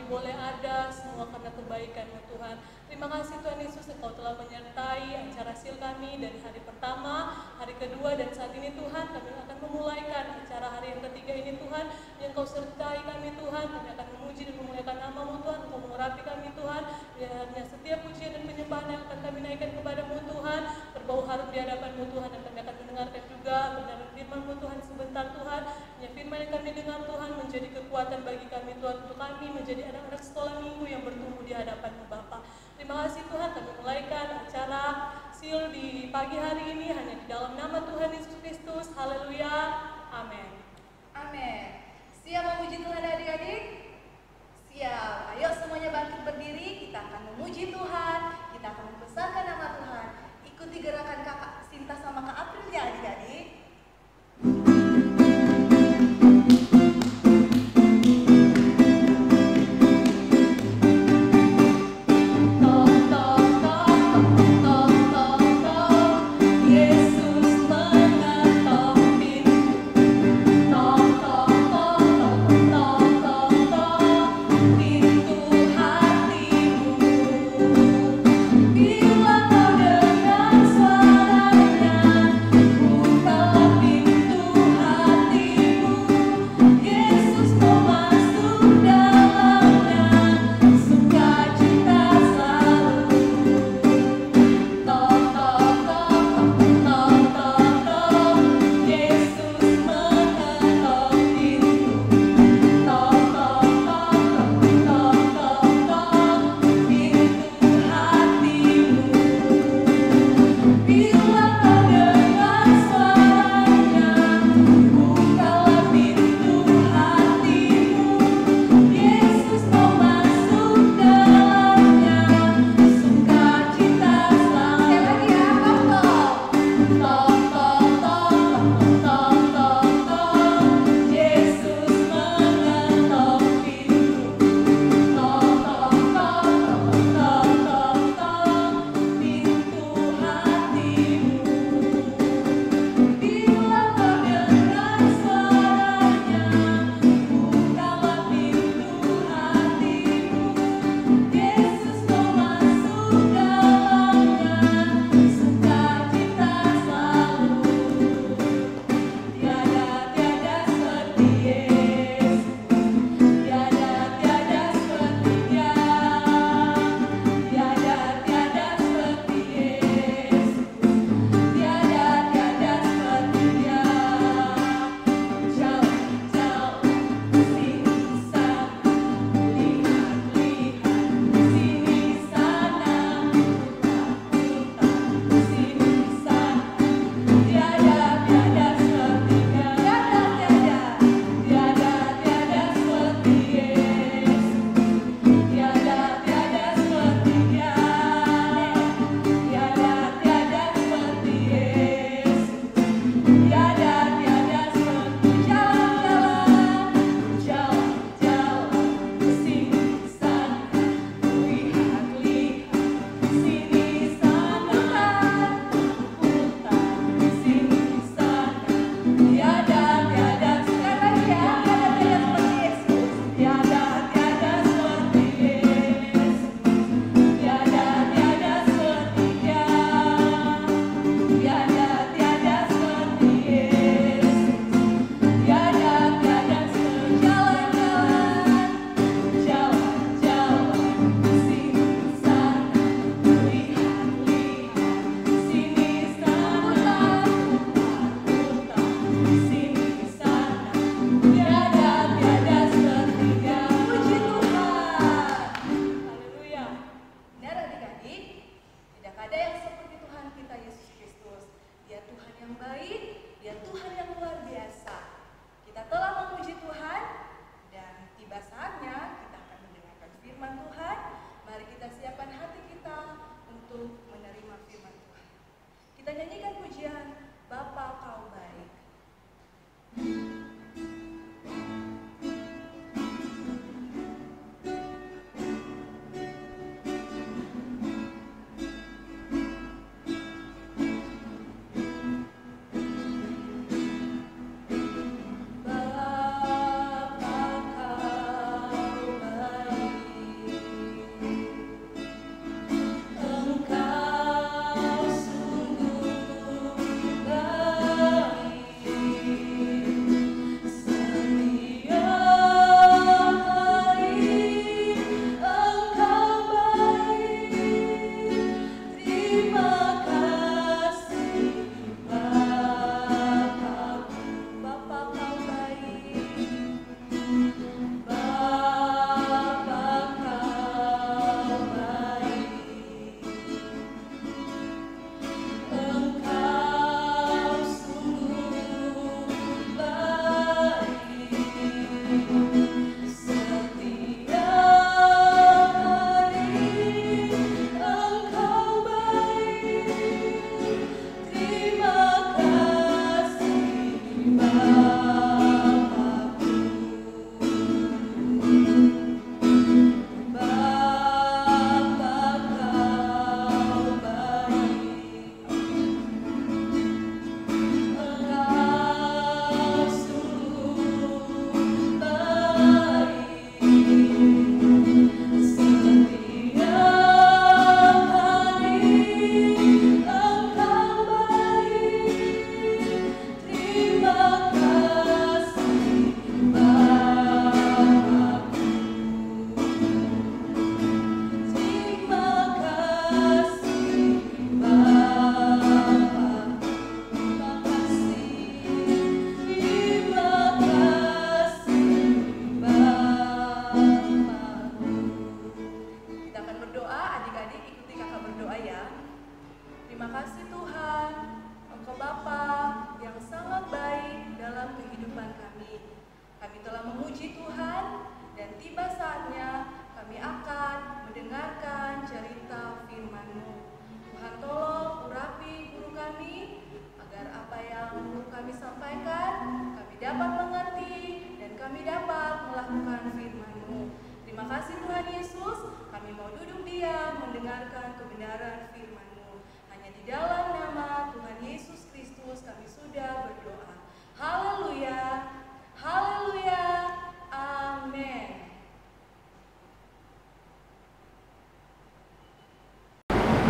kami boleh ada, semua karena kebaikan-Mu Tuhan. Terima kasih Tuhan Yesus, Engkau telah menyertai acara sil kami dari hari pertama, hari kedua, dan saat ini Tuhan kami akan memulaikan acara hari yang ketiga ini Tuhan. Yang Engkau sertai kami Tuhan, kami akan memuji dan memuliakan nama-Mu Tuhan, Engkau mengurapi kami Tuhan. Biarnya setiap pujian dan penyembahan yang akan kami naikkan kepada-Mu Tuhan berbau harum di hadapan-Mu Tuhan, dan kami akan mendengarkan juga kebenaran firman-Mu Tuhan sebentar Tuhan. Ya, firman yang kami dengar Tuhan menjadi kekuatan bagi kami Tuhan, untuk kami menjadi anak-anak sekolah minggu yang bertumbuh di hadapan-Mu Bapa. Terima kasih Tuhan, kami mulaikan acara sil di pagi hari ini hanya di dalam nama Tuhan Yesus Kristus. Haleluya, amin. Amin. Siap memuji Tuhan adik-adik? Siap. Ayo semuanya bangkit berdiri, kita akan memuji Tuhan, kita akan membesarkan nama Tuhan. Ikuti gerakan kakak Sinta sama Kak April ya adik-adik. Yesus mengetok pintu, tok tok tok tok tok tok.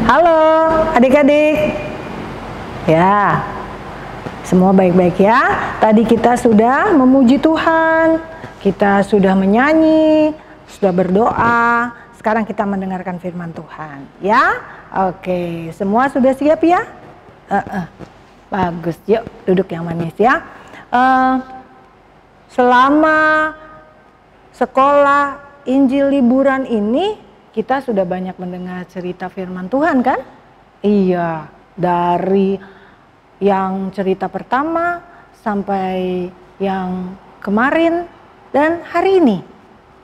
Halo adik-adik. Ya, semua baik-baik ya. Tadi kita sudah memuji Tuhan, kita sudah menyanyi, sudah berdoa. Sekarang kita mendengarkan firman Tuhan, ya. Oke, semua sudah siap ya? Bagus, yuk duduk yang manis ya. Selama sekolah Injil liburan ini, kita sudah banyak mendengar cerita firman Tuhan kan? Iya, dari yang cerita pertama sampai yang kemarin dan hari ini.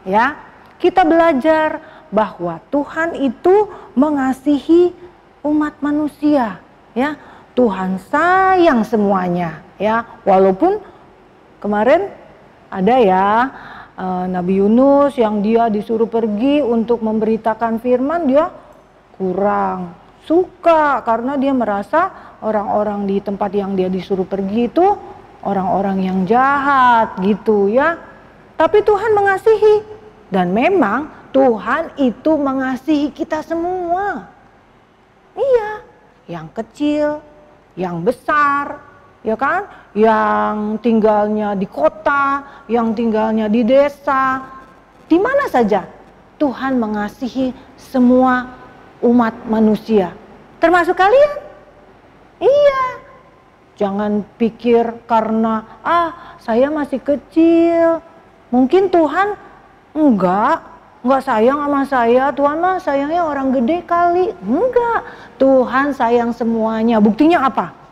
Ya, kita belajar bahwa Tuhan itu mengasihi umat manusia, ya. Tuhan sayang semuanya, ya. Walaupun kemarin ada ya Nabi Yunus yang dia disuruh pergi untuk memberitakan firman, dia kurang suka karena dia merasa orang-orang di tempat yang dia disuruh pergi itu orang-orang yang jahat gitu ya. Tapi Tuhan mengasihi, dan memang Tuhan itu mengasihi kita semua. Iya, yang kecil, yang besar, ya kan? Yang tinggalnya di kota, yang tinggalnya di desa, di mana saja Tuhan mengasihi semua umat manusia, termasuk kalian. Iya, jangan pikir karena saya masih kecil, mungkin Tuhan enggak sayang sama saya. Tuhan mah sayangnya orang gede kali. Enggak, Tuhan sayang semuanya. Buktinya apa?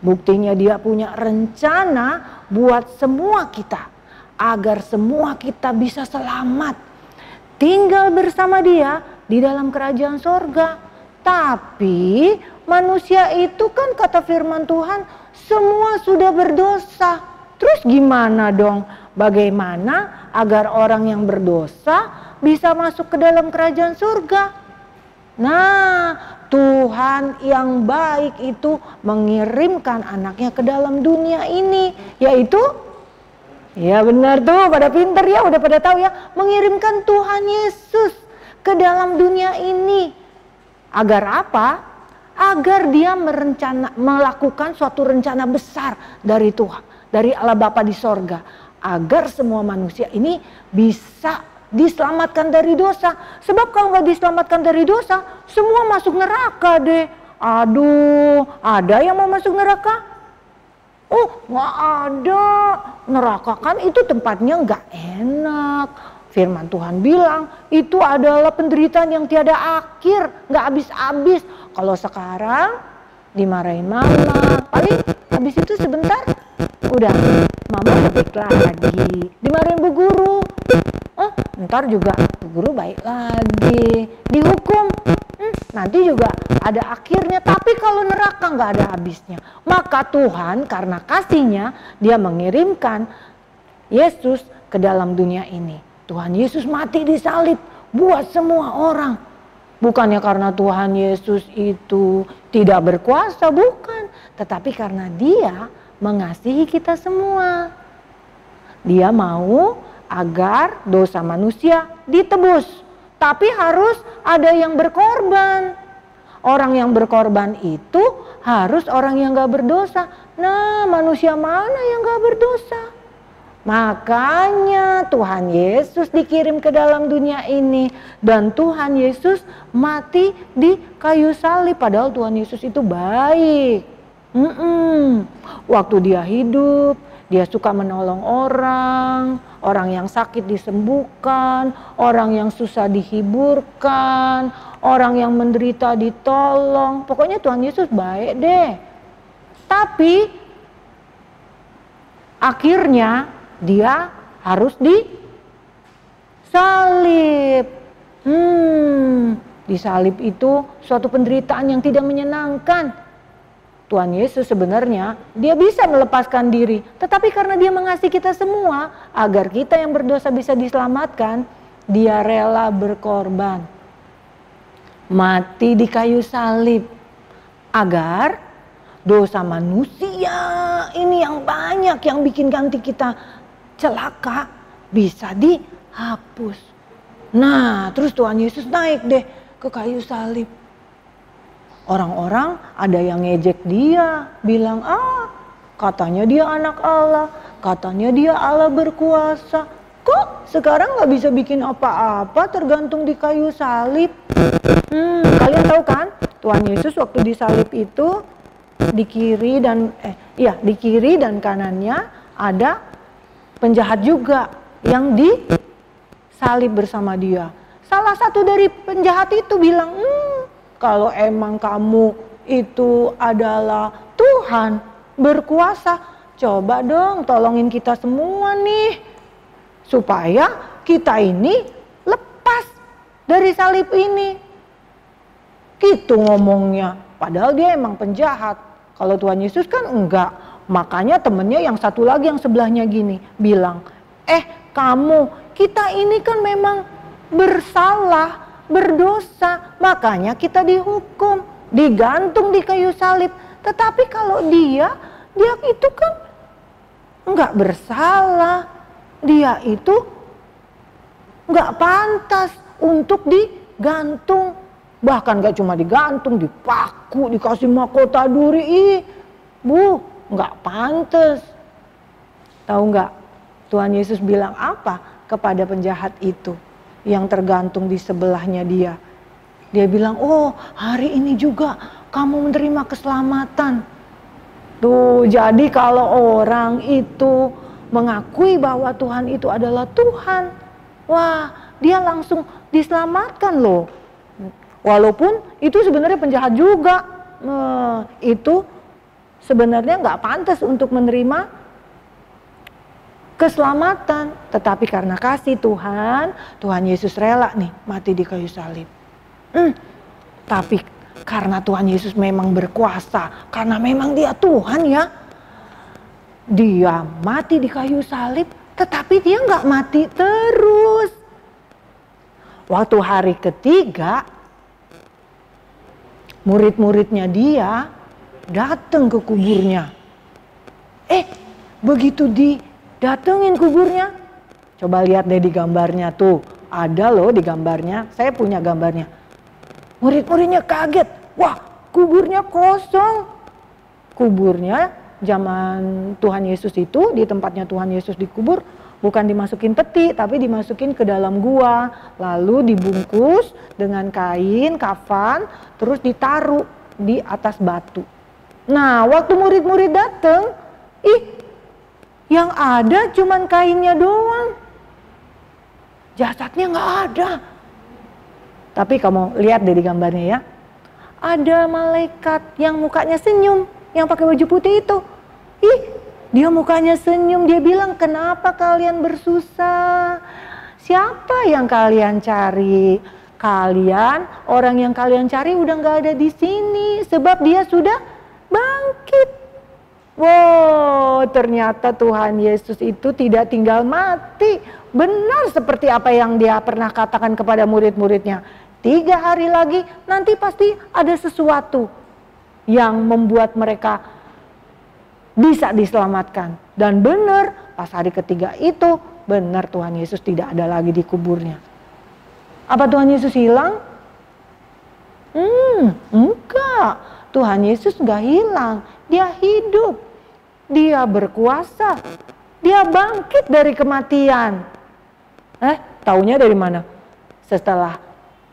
Buktinya dia punya rencana buat semua kita, agar semua kita bisa selamat tinggal bersama dia di dalam kerajaan sorga. Tapi manusia itu kan kata firman Tuhan semua sudah berdosa. Terus gimana dong? Bagaimana agar orang yang berdosa bisa masuk ke dalam kerajaan surga? Nah, Tuhan yang baik itu mengirimkan anaknya ke dalam dunia ini, yaitu, ya benar tuh, pada pinter ya, udah pada tahu ya, mengirimkan Tuhan Yesus ke dalam dunia ini. Agar apa? Agar dia melakukan suatu rencana besar dari Tuhan, dari Allah Bapa di sorga, agar semua manusia ini bisa diselamatkan dari dosa. Sebab kalau nggak diselamatkan dari dosa, semua masuk neraka deh. Aduh, ada yang mau masuk neraka? Oh, nggak ada. Neraka kan itu tempatnya nggak enak. Firman Tuhan bilang itu adalah penderitaan yang tiada akhir, nggak habis-habis. Kalau sekarang dimarahin mama, paling habis itu sebentar udah mama baik lagi. Dimarahin bu guru, ntar juga bu guru baik lagi. Dihukum, nanti juga ada akhirnya. Tapi kalau neraka nggak ada habisnya. Maka Tuhan karena kasihnya dia mengirimkan Yesus ke dalam dunia ini. Tuhan Yesus mati di salib buat semua orang. Bukannya karena Tuhan Yesus itu tidak berkuasa, bukan. Tetapi karena dia mengasihi kita semua. Dia mau agar dosa manusia ditebus. Tapi harus ada yang berkorban. Orang yang berkorban itu harus orang yang gak berdosa. Nah, manusia mana yang gak berdosa? Makanya Tuhan Yesus dikirim ke dalam dunia ini. Dan Tuhan Yesus mati di kayu salib. Padahal Tuhan Yesus itu baik. Waktu dia hidup, dia suka menolong orang. Orang yang sakit disembuhkan. Orang yang susah dihiburkan. Orang yang menderita ditolong. Pokoknya Tuhan Yesus baik deh. Tapi akhirnya dia harus disalib. Disalib itu suatu penderitaan yang tidak menyenangkan. Tuhan Yesus sebenarnya dia bisa melepaskan diri, tetapi karena dia mengasihi kita semua, agar kita yang berdosa bisa diselamatkan, dia rela berkorban, mati di kayu salib, agar dosa manusia ini yang banyak yang bikin ganti kita celaka bisa dihapus. Nah, terus Tuhan Yesus naik deh ke kayu salib. Orang-orang ada yang ngejek dia, bilang, katanya dia anak Allah, katanya dia Allah berkuasa. Kok sekarang gak bisa bikin apa-apa, tergantung di kayu salib? Kalian tahu kan, Tuhan Yesus waktu disalib itu di kiri dan kanannya ada penjahat juga yang disalib bersama dia. Salah satu dari penjahat itu bilang, kalau emang kamu itu adalah Tuhan berkuasa, coba dong tolongin kita semua nih, supaya kita ini lepas dari salib ini. Gitu ngomongnya, padahal dia emang penjahat. Kalau Tuhan Yesus kan enggak. Makanya temennya yang satu lagi yang sebelahnya gini, bilang, kamu, kita ini kan memang bersalah, berdosa, makanya kita dihukum, digantung di kayu salib. Tetapi kalau dia itu kan enggak bersalah, dia itu enggak pantas untuk digantung. Bahkan gak cuma digantung, dipaku, dikasih mahkota duri. Enggak pantas. Tahu enggak Tuhan Yesus bilang apa kepada penjahat itu yang tergantung di sebelahnya dia? Dia bilang, hari ini juga kamu menerima keselamatan. Tuh, jadi kalau orang itu mengakui bahwa Tuhan itu adalah Tuhan, wah, dia langsung diselamatkan loh. Walaupun itu sebenarnya penjahat juga, itu sebenarnya nggak pantas untuk menerima keselamatan. Tetapi karena kasih Tuhan, Tuhan Yesus rela nih mati di kayu salib. Tapi karena Tuhan Yesus memang berkuasa, karena memang dia Tuhan ya, dia mati di kayu salib, tetapi dia nggak mati terus. Waktu hari ketiga, murid-muridnya dia datang ke kuburnya. Begitu didatengin kuburnya, coba lihat deh di gambarnya tuh, ada loh di gambarnya, saya punya gambarnya. Murid-muridnya kaget, wah kuburnya kosong. Kuburnya zaman Tuhan Yesus itu, di tempatnya Tuhan Yesus dikubur, bukan dimasukin peti, tapi dimasukin ke dalam gua, lalu dibungkus dengan kain, kafan, terus ditaruh di atas batu. Nah, waktu murid-murid datang, yang ada cuman kainnya doang, jasadnya nggak ada. Tapi kamu lihat deh di gambarnya ya, ada malaikat yang mukanya senyum, yang pakai baju putih itu. Dia mukanya senyum, dia bilang, kenapa kalian bersusah? Siapa yang kalian cari? Orang yang kalian cari udah nggak ada di sini, sebab dia sudah bangkit. Wow, ternyata Tuhan Yesus itu tidak tinggal mati. Benar seperti apa yang dia pernah katakan kepada murid-muridnya. 3 hari lagi nanti pasti ada sesuatu yang membuat mereka bisa diselamatkan. Dan benar, pas hari ketiga itu, benar Tuhan Yesus tidak ada lagi di kuburnya. Apa Tuhan Yesus hilang? Enggak. Tuhan Yesus enggak hilang. Dia hidup. Dia berkuasa. Dia bangkit dari kematian. Taunya dari mana? Setelah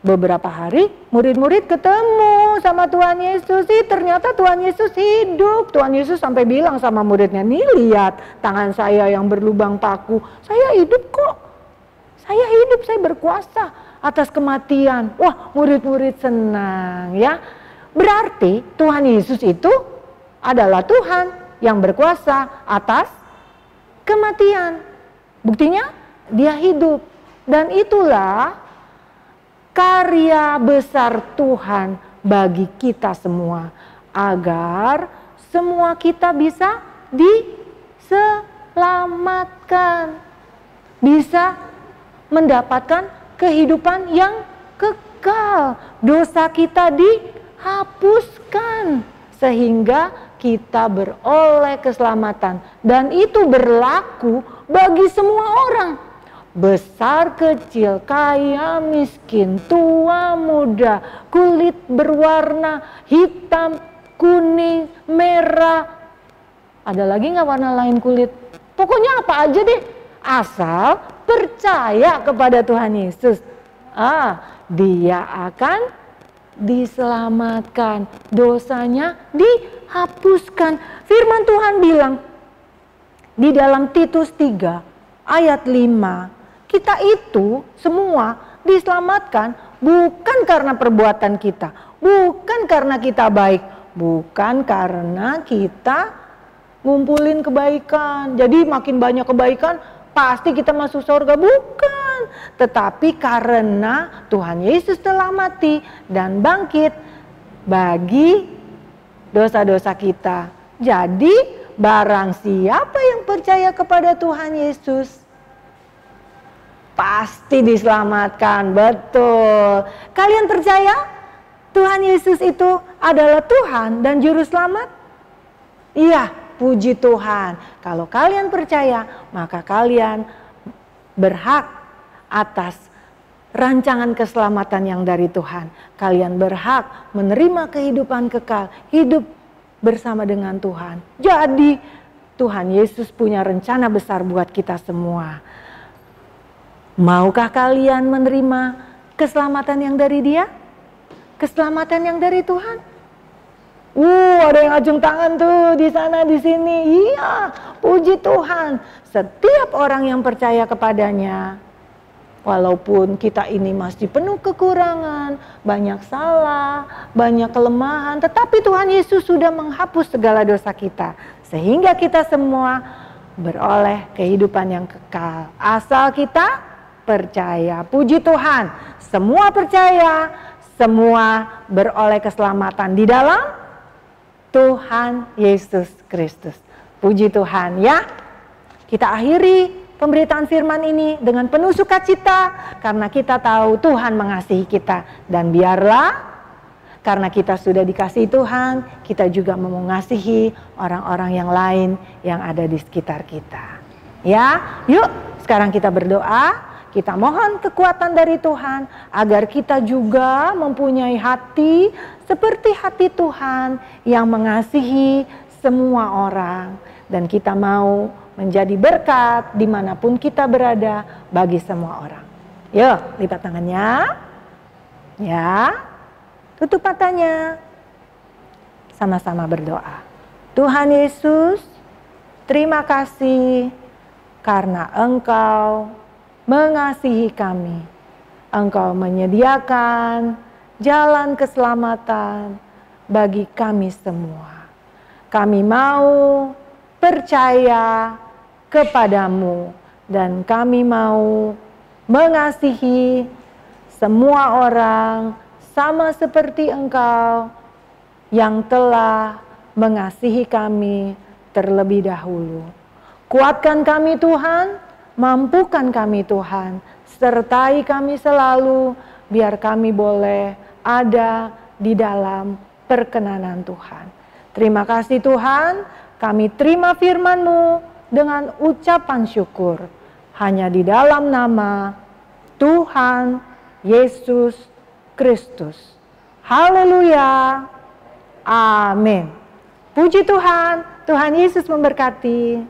beberapa hari, murid-murid ketemu sama Tuhan Yesus. Ternyata Tuhan Yesus hidup. Tuhan Yesus sampai bilang sama muridnya, nih lihat tangan saya yang berlubang paku. Saya hidup kok. Saya hidup, saya berkuasa atas kematian. Wah, murid-murid senang ya. Berarti Tuhan Yesus itu adalah Tuhan yang berkuasa atas kematian. Buktinya dia hidup. Dan itulah karya besar Tuhan bagi kita semua, agar semua kita bisa diselamatkan, bisa mendapatkan kehidupan yang kekal, dosa kita dihapuskan sehingga kita beroleh keselamatan. Dan itu berlaku bagi semua orang. besar kecil, kaya miskin, tua muda, kulit berwarna hitam, kuning, merah. Ada lagi nggak warna lain kulit? Pokoknya apa aja deh, asal percaya kepada Tuhan Yesus. Dia akan diselamatkan, dosanya dihapuskan. Firman Tuhan bilang di dalam Titus 3 ayat 5, kita itu semua diselamatkan bukan karena perbuatan kita, bukan karena kita baik, bukan karena kita ngumpulin kebaikan. Jadi makin banyak kebaikan pasti kita masuk surga, bukan. Tetapi karena Tuhan Yesus telah mati dan bangkit bagi dosa-dosa kita. Jadi barang siapa yang percaya kepada Tuhan Yesus pasti diselamatkan. Betul. Kalian percaya Tuhan Yesus itu adalah Tuhan dan Juru Selamat? Iya, puji Tuhan. Kalau kalian percaya, maka kalian berhak atas rancangan keselamatan yang dari Tuhan. Kalian berhak menerima kehidupan kekal, hidup bersama dengan Tuhan. Jadi Tuhan Yesus punya rencana besar buat kita semua. Maukah kalian menerima keselamatan yang dari Dia? Keselamatan yang dari Tuhan? Ada yang acung tangan tuh di sana di sini. Iya, puji Tuhan. Setiap orang yang percaya kepadanya, walaupun kita ini masih penuh kekurangan, banyak salah, banyak kelemahan, tetapi Tuhan Yesus sudah menghapus segala dosa kita, sehingga kita semua beroleh kehidupan yang kekal. Asal kita percaya. Puji Tuhan, semua percaya, semua beroleh keselamatan di dalam Tuhan Yesus Kristus. Puji Tuhan ya. Kita akhiri pemberitaan firman ini dengan penuh sukacita karena kita tahu Tuhan mengasihi kita. Dan biarlah karena kita sudah dikasihi Tuhan, kita juga mau mengasihi orang-orang yang lain yang ada di sekitar kita. Ya, yuk sekarang kita berdoa. Kita mohon kekuatan dari Tuhan agar kita juga mempunyai hati seperti hati Tuhan yang mengasihi semua orang. Dan kita mau menjadi berkat dimanapun kita berada bagi semua orang. Yuk, lipat tangannya. Ya, tutup matanya. Sama-sama berdoa. Tuhan Yesus, terima kasih karena Engkau mengasihi kami. Engkau menyediakan jalan keselamatan bagi kami semua. Kami mau percaya kepadamu dan kami mau mengasihi semua orang sama seperti Engkau yang telah mengasihi kami terlebih dahulu. Kuatkan kami Tuhan, mampukan kami Tuhan, sertai kami selalu, biar kami boleh ada di dalam perkenanan Tuhan. Terima kasih Tuhan, kami terima firman-Mu dengan ucapan syukur. Hanya di dalam nama Tuhan Yesus Kristus. Haleluya. Amin. Puji Tuhan, Tuhan Yesus memberkati.